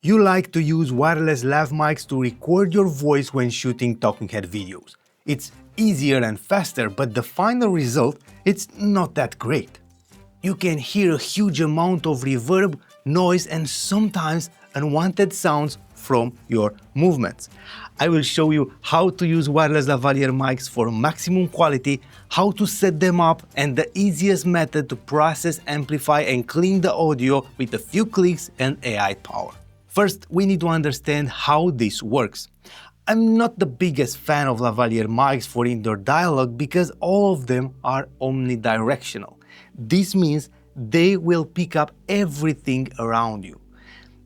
You like to use wireless lav mics to record your voice when shooting talking head videos. It's easier and faster, but the final result, it's not that great. You can hear a huge amount of reverb, noise and sometimes unwanted sounds from your movements. I will show you how to use wireless lavalier mics for maximum quality, how to set them up and the easiest method to process, amplify and clean the audio with a few clicks and AI power. First, we need to understand how this works. I'm not the biggest fan of lavalier mics for indoor dialogue because all of them are omnidirectional. This means they will pick up everything around you.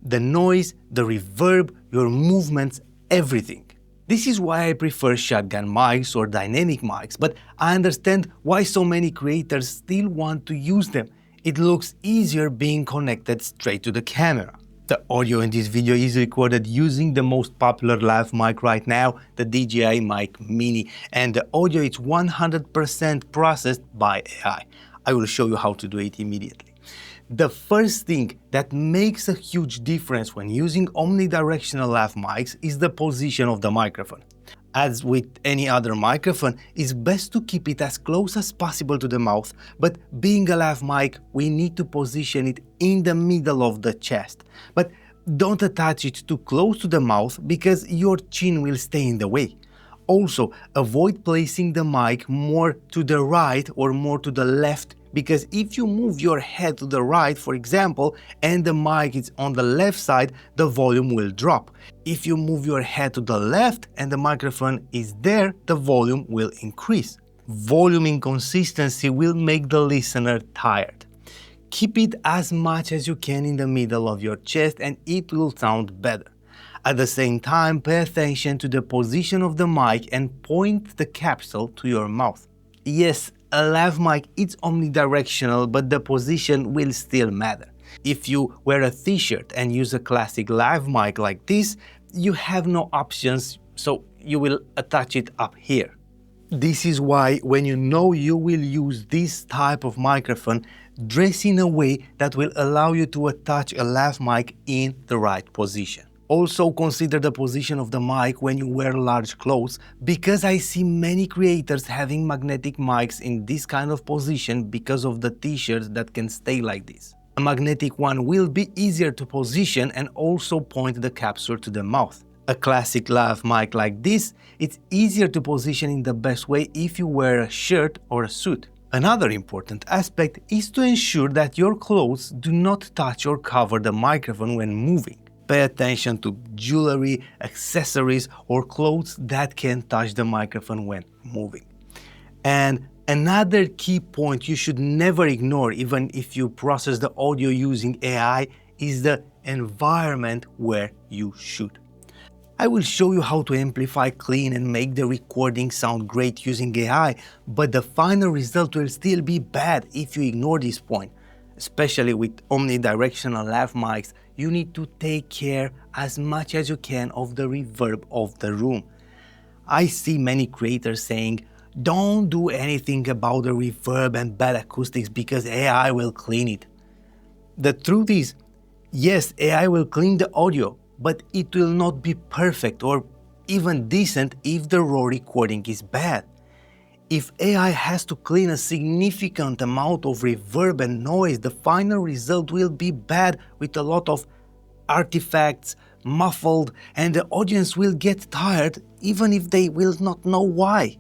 The noise, the reverb, your movements, everything. This is why I prefer shotgun mics or dynamic mics, but I understand why so many creators still want to use them. It looks easier being connected straight to the camera. The audio in this video is recorded using the most popular lav mic right now, the DJI Mic Mini, and the audio is 100% processed by AI. I will show you how to do it immediately. The first thing that makes a huge difference when using omnidirectional lav mics is the position of the microphone. As with any other microphone, it's best to keep it as close as possible to the mouth, but being a lav mic, we need to position it in the middle of the chest. But don't attach it too close to the mouth because your chin will stay in the way. Also, avoid placing the mic more to the right or more to the left, because if you move your head to the right, for example, and the mic is on the left side, the volume will drop. If you move your head to the left and the microphone is there, the volume will increase. Volume inconsistency will make the listener tired. Keep it as much as you can in the middle of your chest and it will sound better. At the same time, pay attention to the position of the mic and point the capsule to your mouth. Yes, a lav mic is omnidirectional, but the position will still matter. If you wear a t-shirt and use a classic lav mic like this, you have no options, so you will attach it up here. This is why when you know you will use this type of microphone, dress in a way that will allow you to attach a lav mic in the right position. Also consider the position of the mic when you wear large clothes, because I see many creators having magnetic mics in this kind of position because of the t-shirts that can stay like this. A magnetic one will be easier to position and also point the capsule to the mouth. A classic lav mic like this, it's easier to position in the best way if you wear a shirt or a suit. Another important aspect is to ensure that your clothes do not touch or cover the microphone when moving. Pay attention to jewelry, accessories or clothes that can touch the microphone when moving. And another key point you should never ignore, even if you process the audio using AI, is the environment where you shoot. I will show you how to amplify, clean and make the recording sound great using AI, but the final result will still be bad if you ignore this point. Especially with omnidirectional lav mics, you need to take care as much as you can of the reverb of the room. I see many creators saying, don't do anything about the reverb and bad acoustics because AI will clean it. The truth is, yes, AI will clean the audio, but it will not be perfect or even decent if the raw recording is bad. If AI has to clean a significant amount of reverb and noise, the final result will be bad with a lot of artifacts, muffled, and the audience will get tired even if they will not know why.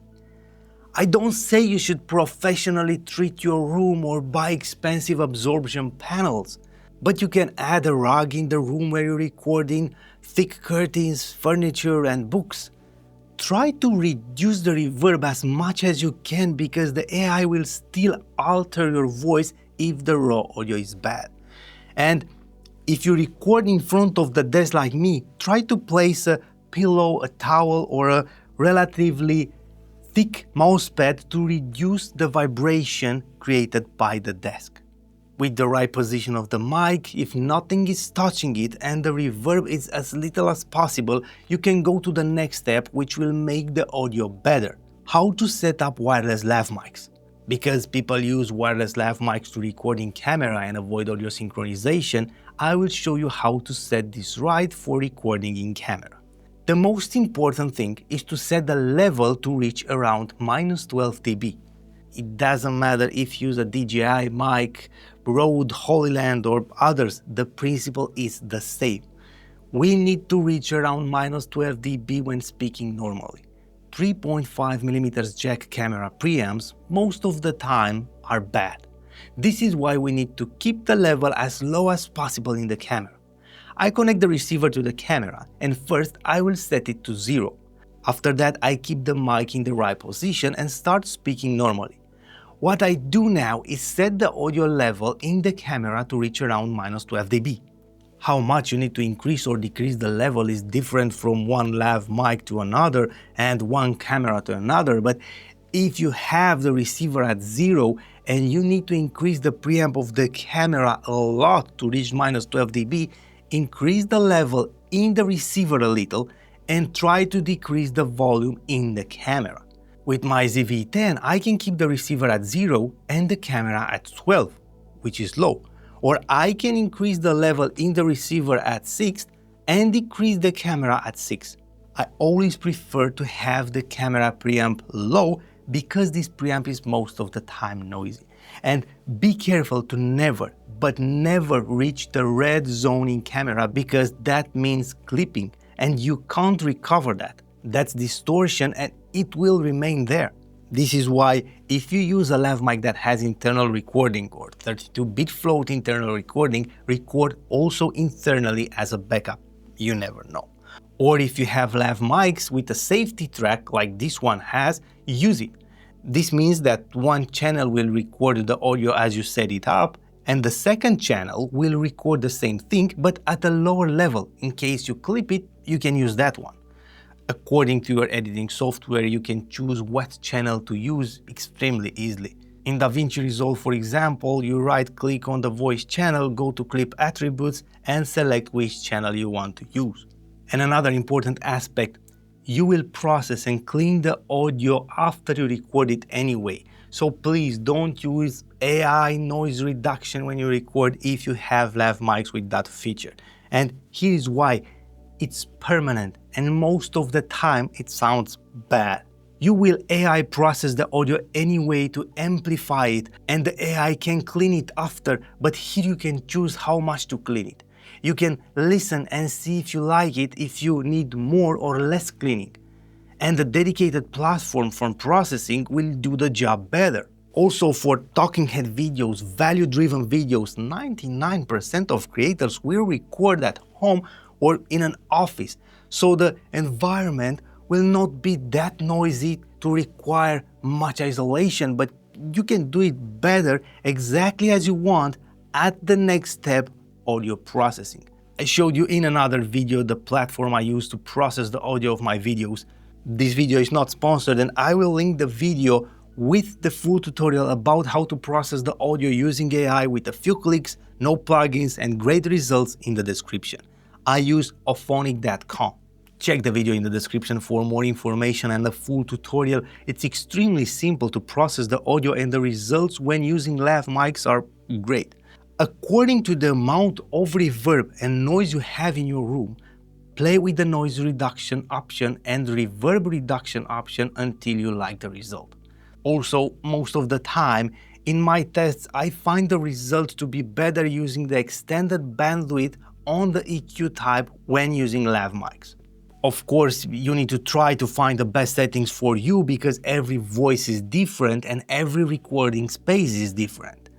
I don't say you should professionally treat your room or buy expensive absorption panels, but you can add a rug in the room where you're recording, thick curtains, furniture, and books. Try to reduce the reverb as much as you can because the AI will still alter your voice if the raw audio is bad. And if you record in front of the desk like me, try to place a pillow, a towel, or a relatively thick mousepad to reduce the vibration created by the desk. With the right position of the mic, if nothing is touching it and the reverb is as little as possible, you can go to the next step, which will make the audio better. How to set up wireless lav mics. Because people use wireless lav mics to record in camera and avoid audio synchronization, I will show you how to set this right for recording in camera. The most important thing is to set the level to reach around -12 dB. It doesn't matter if you use a DJI mic, Rode, Holyland or others, the principle is the same. We need to reach around -12 dB when speaking normally. 3.5mm jack camera preamps most of the time are bad. This is why we need to keep the level as low as possible in the camera. I connect the receiver to the camera and first I will set it to 0. After that I keep the mic in the right position and start speaking normally. What I do now is set the audio level in the camera to reach around -12 dB. How much you need to increase or decrease the level is different from one lav mic to another and one camera to another, but if you have the receiver at 0 and you need to increase the preamp of the camera a lot to reach -12 dB, increase the level in the receiver a little and try to decrease the volume in the camera. With my ZV-10, I can keep the receiver at 0 and the camera at 12, which is low. Or I can increase the level in the receiver at 6 and decrease the camera at 6. I always prefer to have the camera preamp low because this preamp is most of the time noisy. And be careful to never, but never reach the red zone in camera because that means clipping and you can't recover that. That's distortion and it will remain there. This is why if you use a lav mic that has internal recording or 32-bit float internal recording, record also internally as a backup. You never know. Or if you have lav mics with a safety track like this one has, use it. This means that one channel will record the audio as you set it up and the second channel will record the same thing but at a lower level. In case you clip it, you can use that one. According to your editing software, you can choose what channel to use extremely easily. In DaVinci Resolve, for example, you right-click on the voice channel, go to Clip Attributes and select which channel you want to use. And another important aspect, you will process and clean the audio after you record it anyway. So please don't use AI noise reduction when you record if you have lav mics with that feature. And here is why. It's permanent and most of the time it sounds bad. You will AI process the audio anyway to amplify it and the AI can clean it after, but here you can choose how much to clean it. You can listen and see if you like it, if you need more or less cleaning. And the dedicated platform for processing will do the job better. Also for talking head videos, value-driven videos, 99% of creators will record at home or in an office, so the environment will not be that noisy to require much isolation, but you can do it better exactly as you want at the next step, audio processing. I showed you in another video the platform I use to process the audio of my videos. This video is not sponsored and I will link the video with the full tutorial about how to process the audio using AI with a few clicks, no plugins and great results in the description. I use auphonic.com. Check the video in the description for more information and the full tutorial. It's extremely simple to process the audio and the results when using lav mics are great. According to the amount of reverb and noise you have in your room, play with the noise reduction option and reverb reduction option until you like the result. Also, most of the time, in my tests, I find the results to be better using the extended bandwidth on the EQ type when using lav mics. Of course, you need to try to find the best settings for you because every voice is different and every recording space is different.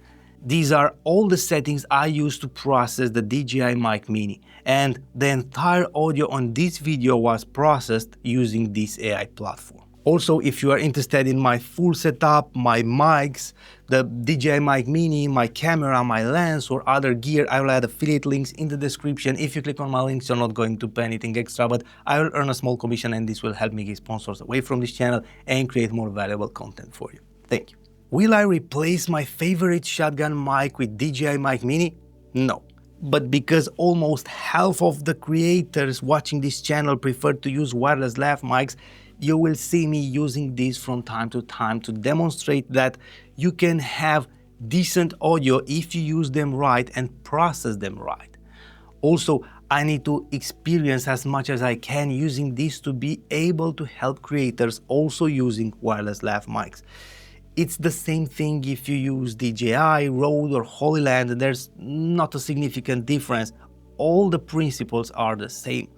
These are all the settings I use to process the DJI Mic Mini, and the entire audio on this video was processed using this AI platform. Also, if you are interested in my full setup, my mics, the DJI Mic Mini, my camera, my lens or other gear, I will add affiliate links in the description. If you click on my links, you're not going to pay anything extra, but I will earn a small commission and this will help me get sponsors away from this channel and create more valuable content for you. Thank you. Will I replace my favorite shotgun mic with DJI Mic Mini? No. But because almost half of the creators watching this channel prefer to use wireless lav mics, you will see me using these from time to time to demonstrate that you can have decent audio if you use them right and process them right. Also, I need to experience as much as I can using this to be able to help creators also using wireless lav mics. It's the same thing if you use DJI, Rode or Holy Land, there's not a significant difference. All the principles are the same.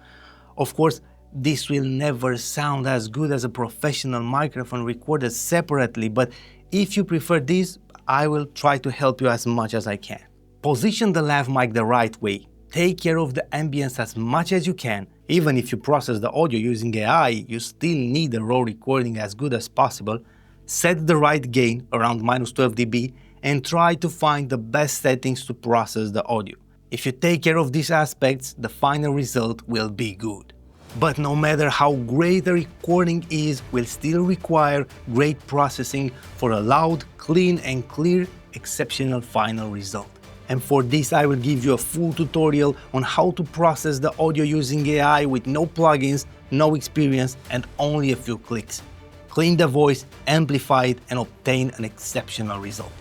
Of course, this will never sound as good as a professional microphone recorded separately, but if you prefer this, I will try to help you as much as I can. Position the lav mic the right way. Take care of the ambience as much as you can. Even if you process the audio using AI, you still need a raw recording as good as possible. Set the right gain around -12 dB and try to find the best settings to process the audio. If you take care of these aspects, the final result will be good. But no matter how great a recording is, will still require great processing for a loud, clean and clear, exceptional final result. And for this I will give you a full tutorial on how to process the audio using AI with no plugins, no experience and only a few clicks. Clean the voice, amplify it and obtain an exceptional result.